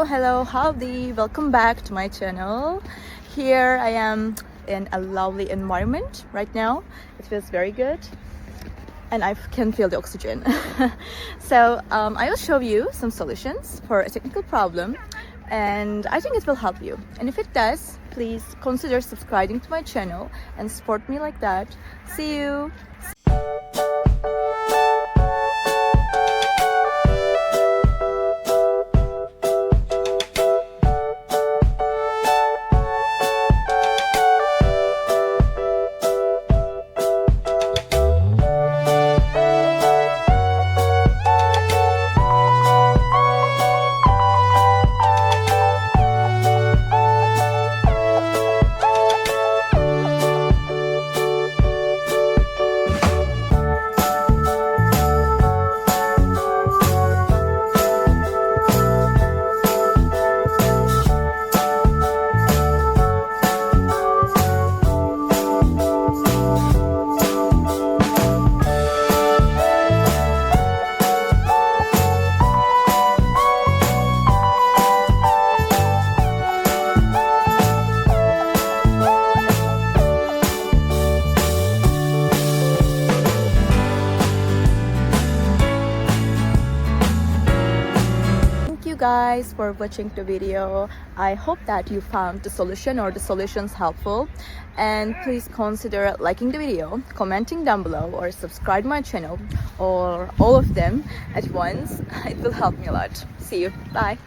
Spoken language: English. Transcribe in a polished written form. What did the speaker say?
Hello, howdy, welcome back to my channel. Here I am in a lovely environment right now. It feels very good and I can feel the oxygen. So I will show you some solutions for a technical problem and I think it will help you. And if it does, please consider subscribing to my channel and support me like that. See you! Guys for watching the video. I hope that you found the solution or the solutions helpful, and please consider liking the video, commenting down below, or subscribe my channel, or all of them at once. It will help me a lot. See you. Bye.